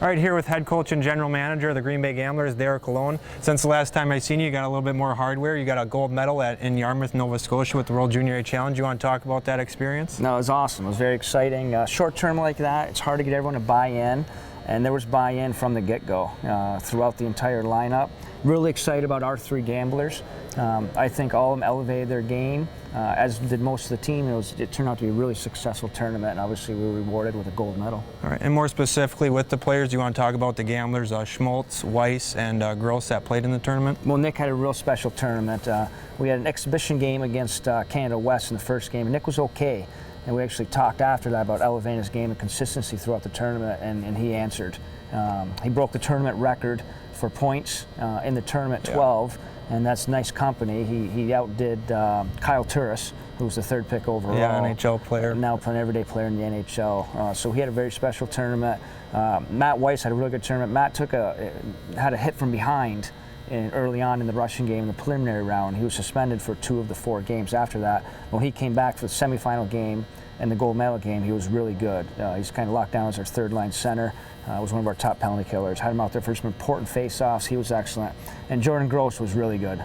All right, here with head coach and general manager of the Green Bay Gamblers, Lalonde. Since the last time I seen you, you got a little bit more hardware. You got a gold medal in Yarmouth, Nova Scotia with the World Junior A Challenge. You want to talk about that experience? No, it was awesome. It was very exciting. Short term like that, it's hard to get everyone to buy in, and there was buy-in from the get-go throughout the entire lineup. Really excited about our three gamblers. I think all of them elevated their game, as did most of the team. It turned out to be a really successful tournament, and obviously we were rewarded with a gold medal. All right, and more specifically with the players, you want to talk about the gamblers, Schmaltz, Weiss, and Gross that played in the tournament? Well, Nick had a real special tournament. We had an exhibition game against Canada West in the first game. Nick was okay, and we actually talked after that about elevating his game and consistency throughout the tournament, and he answered. He broke the tournament record for points in the tournament, 12. And that's nice company. He outdid Kyle Turris, who was the third pick overall. Yeah, NHL player. Now playing everyday player in the NHL. So he had a very special tournament. Matt Weiss had a really good tournament. Matt had a hit from behind early on in the Russian game in the preliminary round. He was suspended for 2 of the 4 games after that. When he came back for the semifinal game and the gold medal game, he was really good. He's kind of locked down as our third-line center. Was one of our top penalty killers. Had him out there for some important face-offs. He was excellent. And Jordan Gross was really good.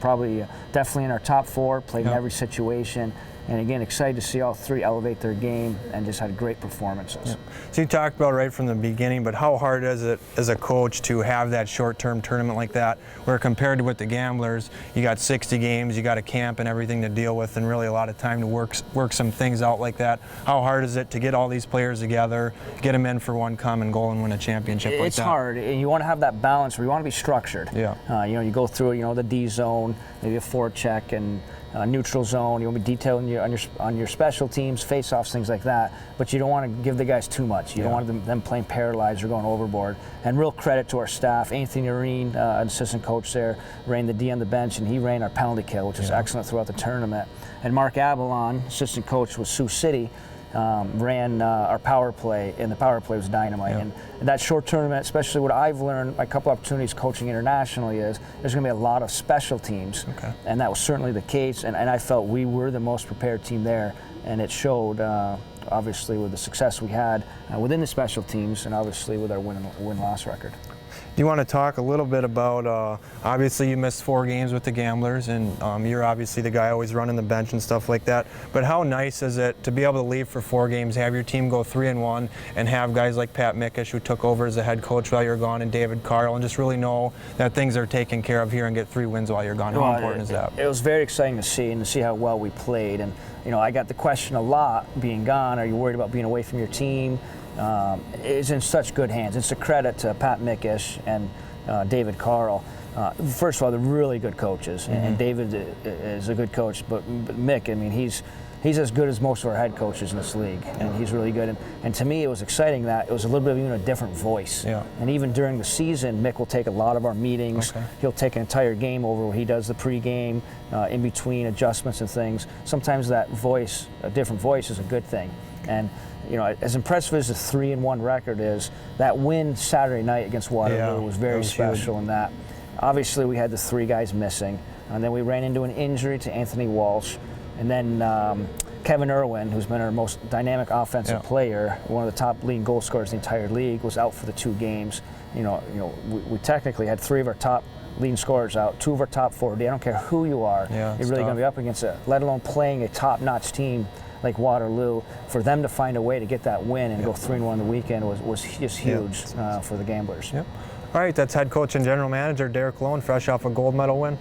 Probably definitely in our top 4, played in every situation. And again, excited to see all 3 elevate their game and just had great performances. Yep. So you talked about right from the beginning, but how hard is it as a coach to have that short-term tournament like that, where compared to with the Gamblers, you got 60 games, you got a camp and everything to deal with, and really a lot of time to work some things out like that. How hard is it to get all these players together, get them in for one common goal and win a championship like that? It's hard, and you want to have that balance where you want to be structured. Yeah. You go through, the D zone, maybe a forecheck, and neutral zone. You want to be detailing on your special teams, face-offs, things like that. But you don't want to give the guys too much. You don't want them playing paralyzed or going overboard. And real credit to our staff. Anthony Areen, an assistant coach there, ran the D on the bench, and he ran our penalty kill, which was excellent throughout the tournament. And Mark Avalon, assistant coach with Sioux City, ran our power play, and the power play was dynamite. And that short tournament, especially what I've learned, a couple opportunities coaching internationally, is there's going to be a lot of special teams, and that was certainly the case. And I felt we were the most prepared team there, and it showed. Obviously, with the success we had within the special teams, and obviously with our win-loss record. Do you want to talk a little bit about, obviously you missed 4 games with the Gamblers, and you're obviously the guy always running the bench and stuff like that, but how nice is it to be able to leave for 4 games, have your team go 3-1, and have guys like Pat Mickish, who took over as the head coach while you're gone, and David Carl, and just really know that things are taken care of here and get 3 wins while you're gone? How important is that? It was very exciting to see, and to see how well we played. And I got the question a lot, being gone, are you worried about being away from your team? It's in such good hands. It's a credit to Pat Mickish and David Carl. First of all, they're really good coaches, and David is a good coach. But Mick, he's as good as most of our head coaches in this league, and he's really good. And to me, it was exciting that it was a little bit of even a different voice. And even during the season, Mick will take a lot of our meetings. He'll take an entire game over where he does the pregame, in between adjustments and things. Sometimes that voice, a different voice, is a good thing. And as impressive as the 3-1 record is, that win Saturday night against Waterloo was very special. In that, obviously, we had the 3 guys missing, and then we ran into an injury to Anthony Walsh, and then Kevin Irwin, who's been our most dynamic offensive player, one of the top leading goal scorers in the entire league, was out for the 2 games. We technically had 3 of our top leading scorers out, 2 of our top 4. I don't care who you are, you're really going to be up against it. Let alone playing a top-notch team like Waterloo. For them to find a way to get that win and go 3-1 the weekend was just huge for the Gamblers. All right, that's head coach and general manager Lalonde, fresh off a gold medal win.